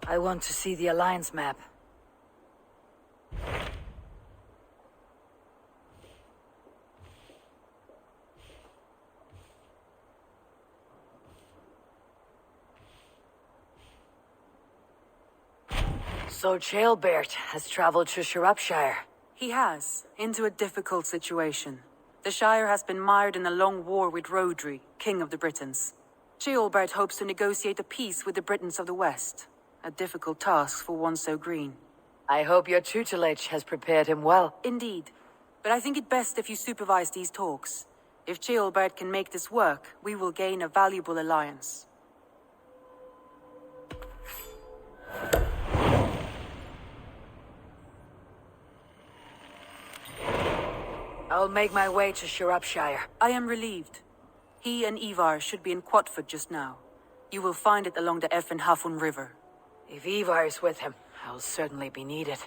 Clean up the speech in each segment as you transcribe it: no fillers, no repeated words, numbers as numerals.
I want to see the Alliance map. So Chaelbert has traveled to Shropshire. He has, into a difficult situation. The Shire has been mired in a long war with Rhodri, King of the Britons. Chaelbert hopes to negotiate a peace with the Britons of the West. A difficult task for one so green. I hope your tutelage has prepared him well. Indeed. But I think it best if you supervise these talks. If Chaelbert can make this work, we will gain a valuable alliance. I'll make my way to Shropshire. I am relieved. He and Ivar should be in Quatford just now. You will find it along the Effen Hafun River. If Ivar is with him, I'll certainly be needed.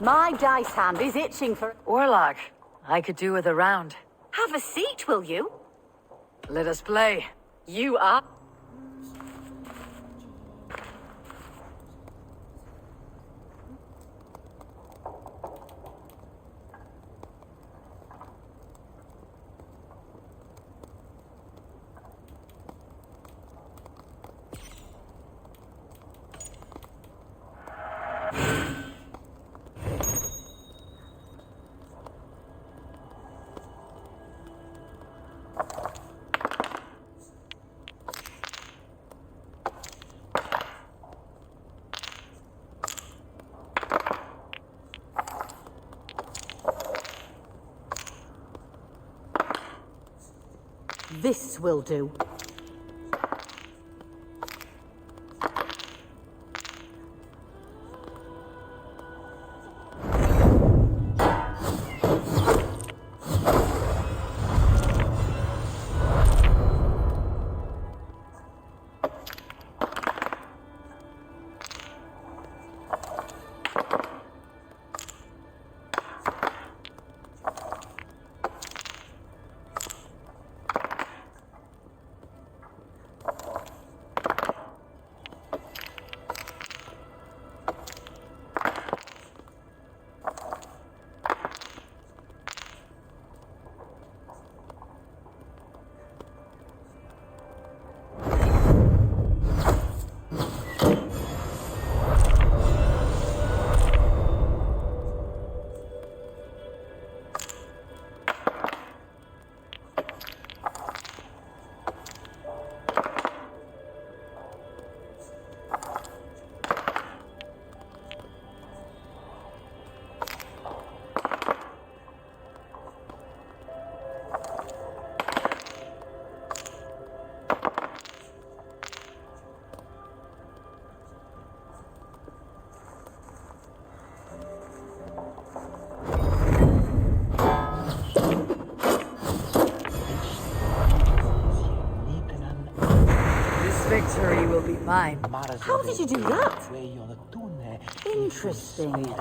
My dice hand is itching for... Warlock, I could do with a round. Have a seat, will you? Let us play. You are... This will do. victory will be mine. How did you do that? Interesting.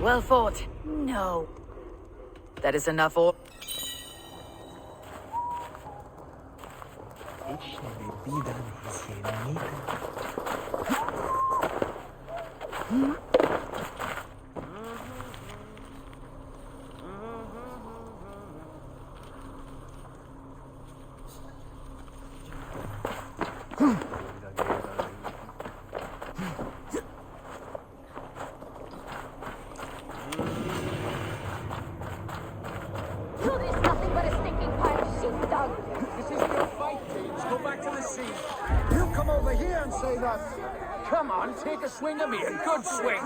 Well fought. No. That is enough or... Good is nothing but a stinking pile of sheepdog. This isn't your fight, James. Go back to the sea. You come over here and say that. Come on, take a swing at me. A good swing.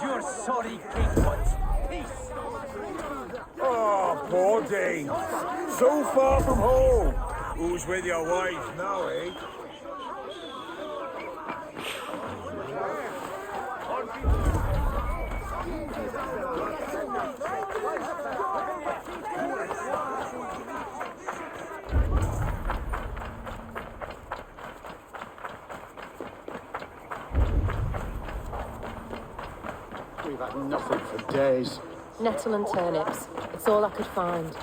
You're sorry, King wants peace. Oh, poor Dane. So far from home. Who's with your wife now, eh? We've had nothing for days. Nettle and turnips. It's all I could find.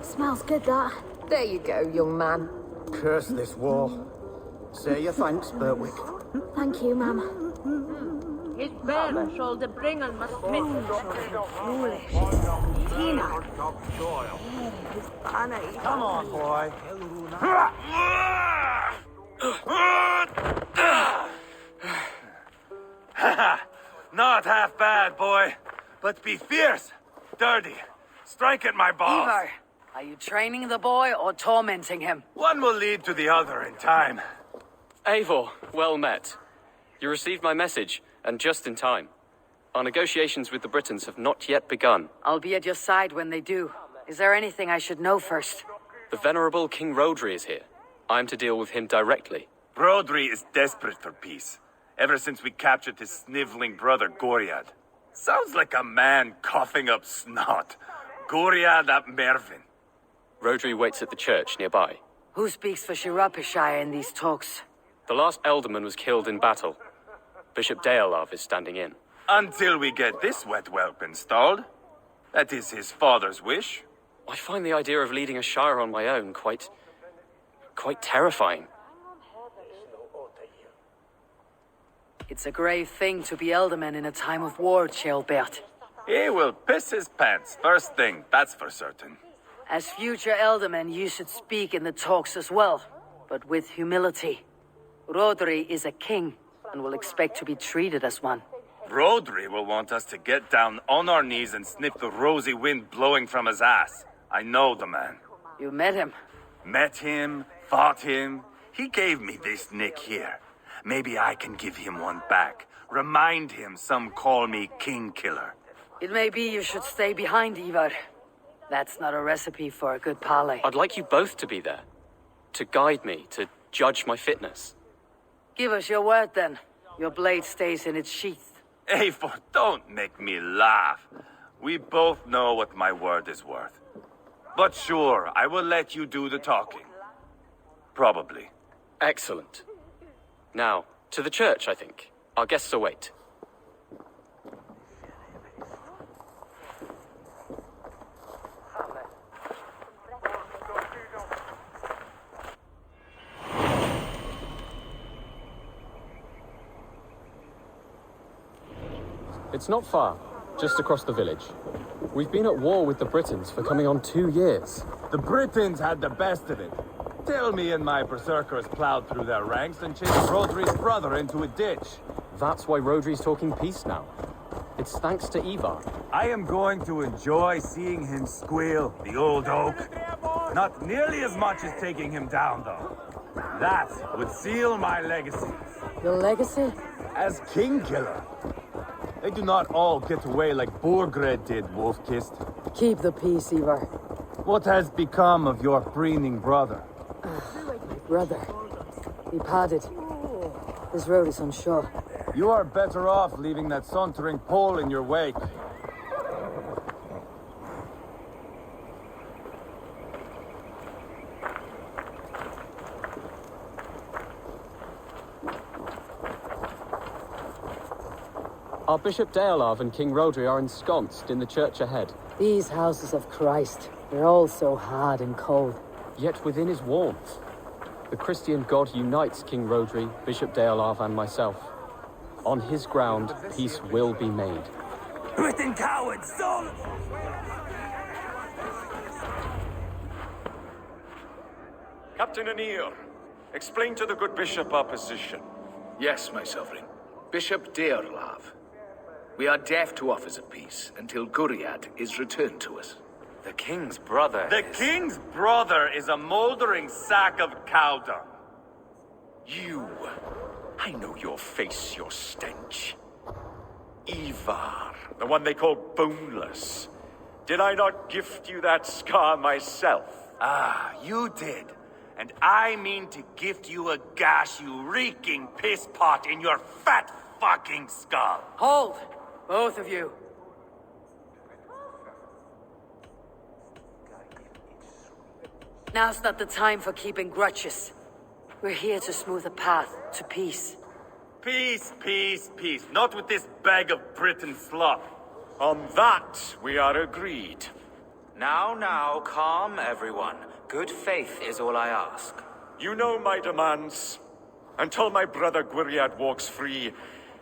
Smells good, that. There you go, young man. Curse this war. Say your thanks, Berwick. Thank you, ma'am. His bearer shall the bringer must meet. Tina. Come on, boy. Not half bad, boy. But be fierce, dirty. Strike at my balls. Ivar, are you training the boy or tormenting him? One will lead to the other in time. Eivor, well met. You received my message, and just in time. Our negotiations with the Britons have not yet begun. I'll be at your side when they do. Is there anything I should know first? The venerable King Rodri is here. I'm to deal with him directly. Brodri is desperate for peace. Ever since we captured his sniveling brother, Goriad. Sounds like a man coughing up snot. Goriad ap Mervin. Rodri waits at the church nearby. Who speaks for Shropshire in these talks? The last alderman was killed in battle. Bishop Deolav is standing in. Until we get this wet whelp installed. That is his father's wish. I find the idea of leading a shire on my own quite terrifying. It's a grave thing to be elderman in a time of war, Ceolbert. He will piss his pants first thing, that's for certain. As future elderman, you should speak in the talks as well, but with humility. Rodri is a king, and will expect to be treated as one. Rodri will want us to get down on our knees and sniff the rosy wind blowing from his ass. I know the man. You met him. Met him, fought him. He gave me this nick here. Maybe I can give him one back. Remind him some call me King Killer. It may be you should stay behind, Ivar. That's not a recipe for a good parley. I'd like you both to be there. To guide me, to judge my fitness. Give us your word, then. Your blade stays in its sheath. Eivor, don't make me laugh. We both know what my word is worth. But sure, I will let you do the talking. Probably. Excellent. Now, to the church, I think. Our guests await. It's not far, just across the village. We've been at war with the Britons for coming on 2 years. The Britons had the best of it. Till me and my berserkers plowed through their ranks and chased Rodri's brother into a ditch. That's why Rodri's talking peace now. It's thanks to Ivar. I am going to enjoy seeing him squeal, the old oak. Not nearly as much as taking him down, though. That would seal my legacy. Your legacy? As king killer. They do not all get away like Borgred did, Wolf-Kissed. Keep the peace, Ivar. What has become of your preening brother? Brother. He parted. This road is unsure. You are better off leaving that sauntering pole in your wake. Our Bishop Deolav and King Rodri are ensconced in the church ahead. These houses of Christ, they're all so hard and cold. Yet within his warmth, the Christian God unites King Rodri, Bishop Deolav, and myself. On his ground, peace will be made. Britain cowards, son! Captain Anir, explain to the good bishop our position. Yes, my sovereign. Bishop Deolav. We are deaf to offers of peace until Guriad is returned to us. The king's brother The king's brother is a mouldering sack of cow dung. You. I know your face, your stench. Ivar, the one they call boneless. Did I not gift you that scar myself? Ah, you did. And I mean to gift you a gash, you reeking piss pot in your fat fucking skull. Hold! Both of you. Now's not the time for keeping grudges. We're here to smooth a path to peace. Peace, peace, peace. Not with this bag of Britain slop. On that, we are agreed. Now, calm everyone. Good faith is all I ask. You know my demands. Until my brother Gwiriad walks free,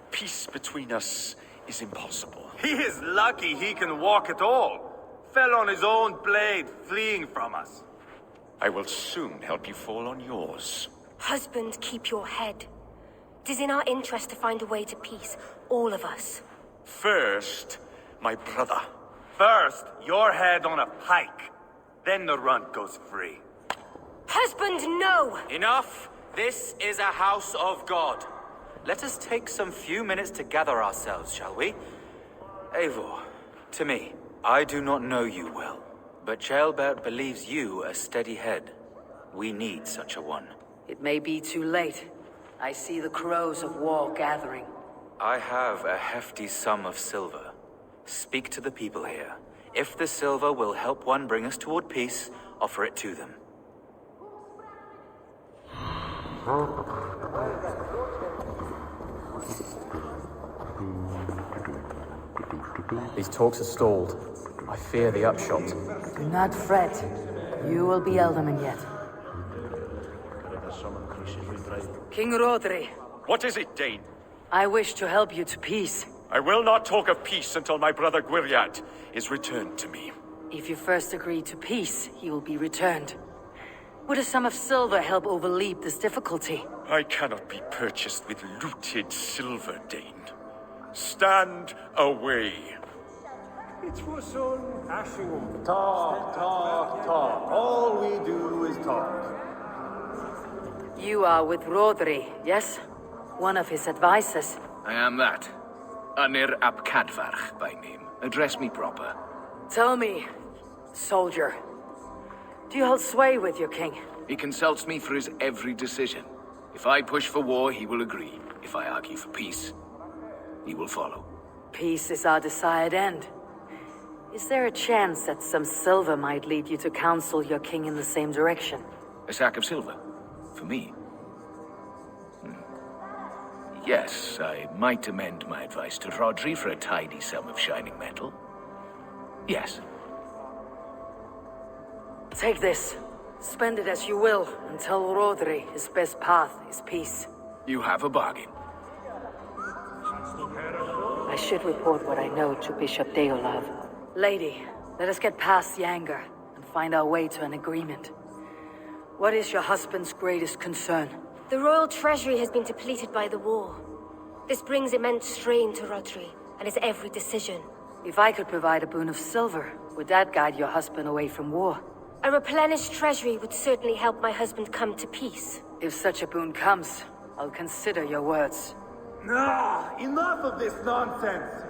peace between us is impossible. He is lucky he can walk at all. Fell on his own blade, fleeing from us. I will soon help you fall on yours. Husband, keep your head. It is in our interest to find a way to peace, all of us. First, my brother. First, your head on a pike. Then the runt goes free. Husband, no! Enough! This is a house of God. Let us take some few minutes to gather ourselves, shall we? Eivor, to me, I do not know you well, but Ceolbert believes you a steady head. We need such a one. It may be too late. I see the crows of war gathering. I have a hefty sum of silver. Speak to the people here. If the silver will help one bring us toward peace, offer it to them. These talks are stalled. I fear the upshot. Do not fret. You will be Ealdorman yet. King Rodri, What is it, Dane? I wish to help you to peace. I will not talk of peace until my brother Gwiriad is returned to me. If you first agree to peace, he will be returned. Would a sum of silver help overleap this difficulty? I cannot be purchased with looted silver, Dane. Stand away. Talk, talk, talk. All we do is talk. You are with Rodri, yes? One of his advisors. I am that. Anir ap Cadfarch by name. Address me proper. Tell me, soldier, do you hold sway with your king? He consults me for his every decision. If I push for war, he will agree. If I argue for peace, he will follow. Peace is our desired end. Is there a chance that some silver might lead you to counsel your king in the same direction? A sack of silver? For me? Yes, I might amend my advice to Rodri for a tidy sum of shining metal. Yes. Take this. Spend it as you will, and tell Rodri his best path is peace. You have a bargain. I should report what I know to Bishop Deolav. Lady, let us get past the anger and find our way to an agreement. What is your husband's greatest concern? The royal treasury has been depleted by the war. This brings immense strain to Rodri and his every decision. If I could provide a boon of silver, would that guide your husband away from war? A replenished treasury would certainly help my husband come to peace. If such a boon comes, I'll consider your words. Nah, enough of this nonsense!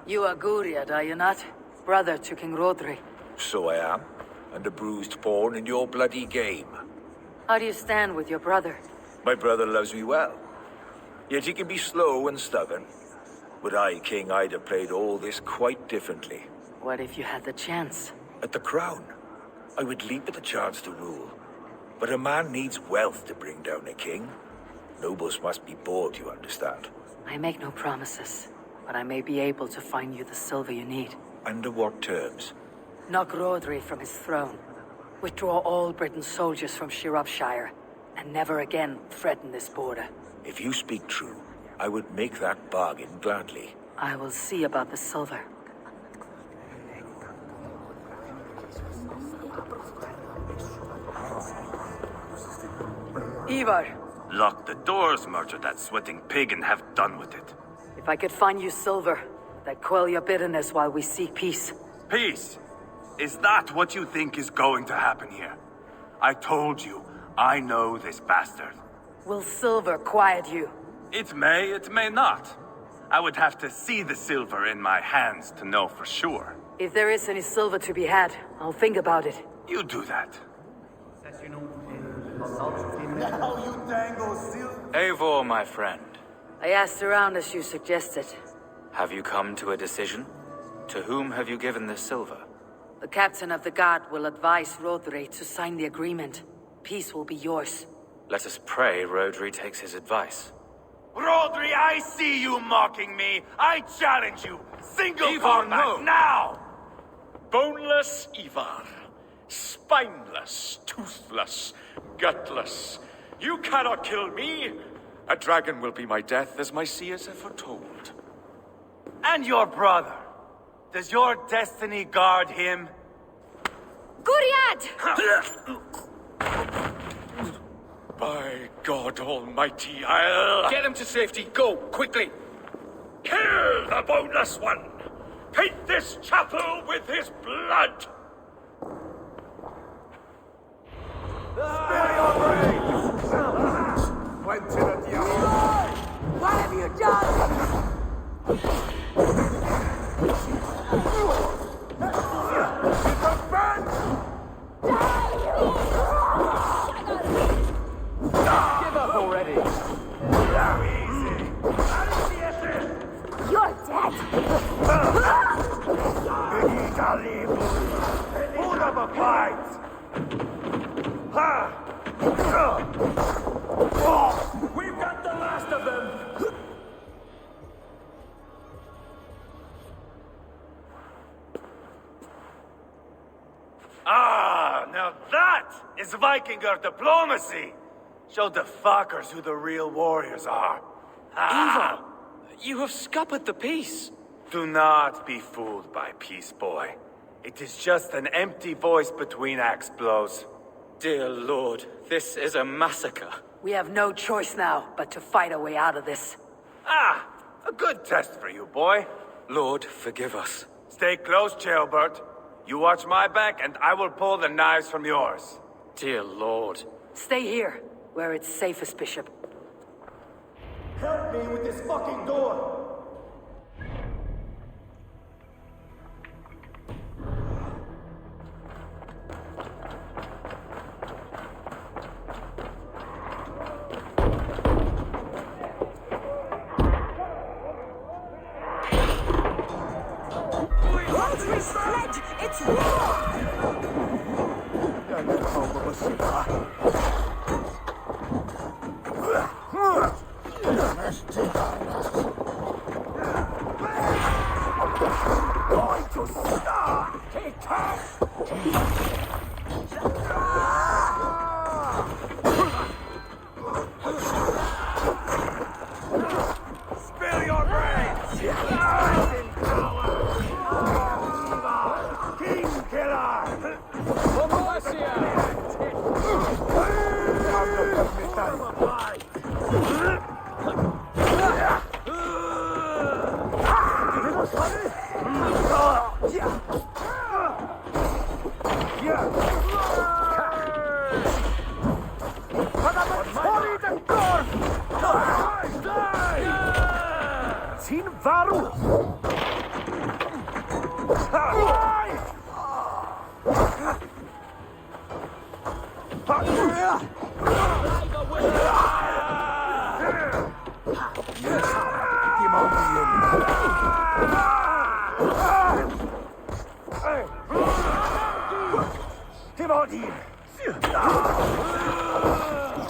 You are Guriad, are you not? Brother to King Rodri. So I am, and a bruised pawn in your bloody game. How do you stand with your brother? My brother loves me well, yet he can be slow and stubborn. Were I king, I'd have played all this quite differently. What if you had the chance? At the crown, I would leap at the chance to rule. But a man needs wealth to bring down a king. Nobles must be bought, you understand. I make no promises, but I may be able to find you the silver you need. Under what terms? Knock Rodri from his throne. Withdraw all Britain's soldiers from Shropshire, and never again threaten this border. If you speak true, I would make that bargain gladly. I will see about the silver. Ivar! Lock the doors, murder that sweating pig, and have done with it. If I could find you silver, that quell your bitterness while we seek peace. Peace? Is that what you think is going to happen here? I told you, I know this bastard. Will silver quiet you? It may not. I would have to see the silver in my hands to know for sure. If there is any silver to be had, I'll think about it. You do that. Now you dangle silver. Eivor, my friend, I asked around as you suggested. have you come to a decision? To whom have you given this silver? The captain of the guard will advise Rodri to sign the agreement. Peace will be yours. Let us pray Rodri takes his advice. Rodri, I see you mocking me. I challenge you. Single Ivar, combat no. now! Boneless Ivar. Spineless, toothless, gutless. You cannot kill me. A dragon will be my death, as my seers have foretold. And your brother. Does your destiny guard him? Guriad! By God Almighty, I'll... Get him to safety. Go, quickly. Kill the boneless one! Paint this chapel with his blood! What have you done? Give up already. You're dead! Hold up a fight! We've got the last of them. Ah, now that is Vikinger diplomacy! Show the fuckers who the real warriors are. Ivar, you have scuppered the peace. Do not be fooled by peace, boy. It is just an empty voice between axe blows. Dear Lord, this is a massacre. We have no choice now but to fight our way out of this. Ah, a good test for you, boy. Lord, forgive us. Stay close, Jailbird. You watch my back, and I will pull the knives from yours. Dear Lord. Stay here, where it's safest, Bishop. Help me with this fucking door. It's war! Going to start! Take cash! Spill your brains! Rise in power! King killer! Sin farw! Timothy!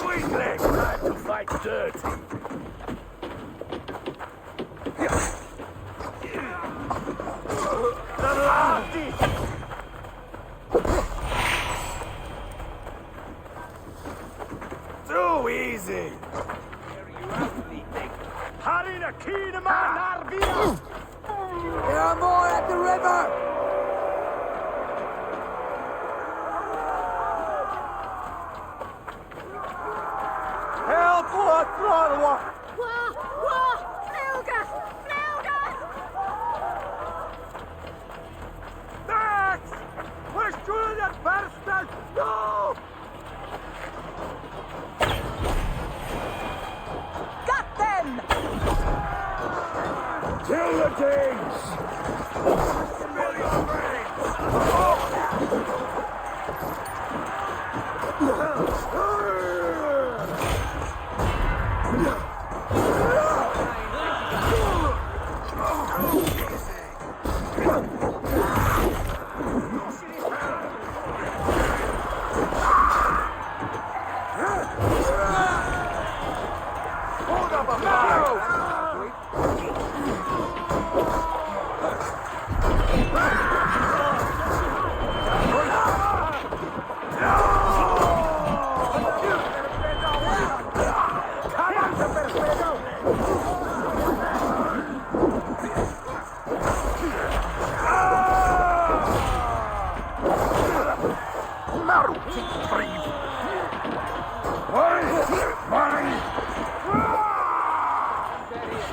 Weakling! Time to fight dirty! Too easy! Hurry the key to my Narvia! There are more at the river! Help! What? Max! Where's Julian Bastard? No! Got them! Kill the things! Spill your brains! Hold up a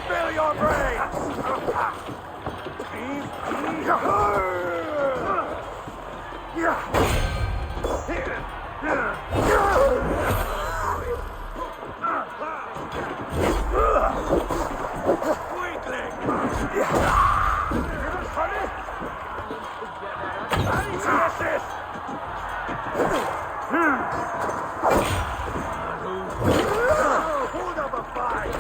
Spill your brains! Hold up a fight!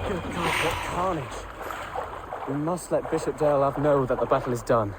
Good God, what carnage. We must let Bishop Deolav know that the battle is done.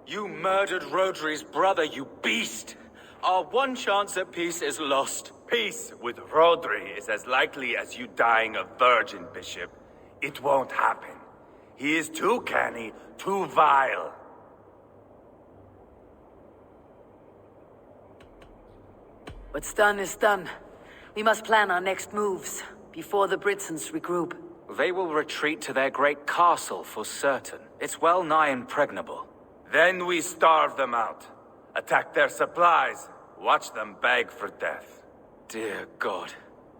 You murdered Rodri's brother, you beast! Our one chance at peace is lost. Peace with Rodri is as likely as you dying a virgin, Bishop. It won't happen. He is too canny, too vile. What's done is done. We must plan our next moves, before the Britons regroup. They will retreat to their great castle for certain. It's well nigh impregnable. Then we starve them out. Attack their supplies. Watch them beg for death. dear God.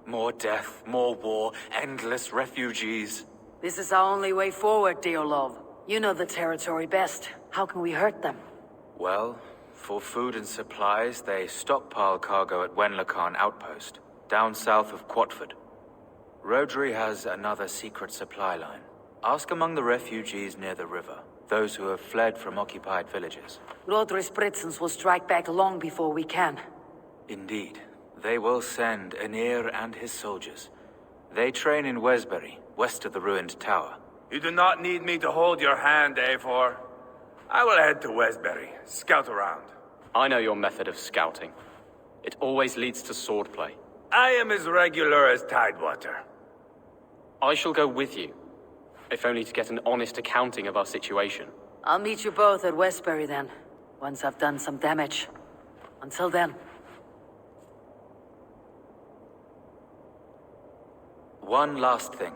More death, more war, endless refugees. This is our only way forward, dear love. You know the territory best. How can we hurt them? Well, for food and supplies, they stockpile cargo at Wenlacan Outpost, down south of Quatford. Rodri has another secret supply line. Ask among the refugees near the river, those who have fled from occupied villages. Rodri's Britsons will strike back long before we can. Indeed. They will send Anir and his soldiers. They train in Wesbury, west of the ruined tower. You do not need me to hold your hand, Eivor. I will head to Wesbury, scout around. I know your method of scouting. It always leads to swordplay. I am as regular as Tidewater. I shall go with you, if only to get an honest accounting of our situation. I'll meet you both at Westbury then, once I've done some damage. Until then. One last thing.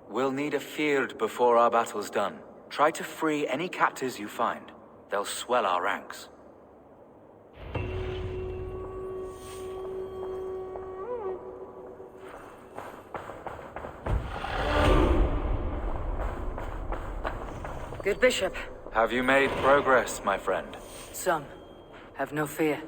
We'll need a field before our battle's done. Try to free any captives you find. They'll swell our ranks. Good bishop. Have you made progress, my friend? Some. Have no fear.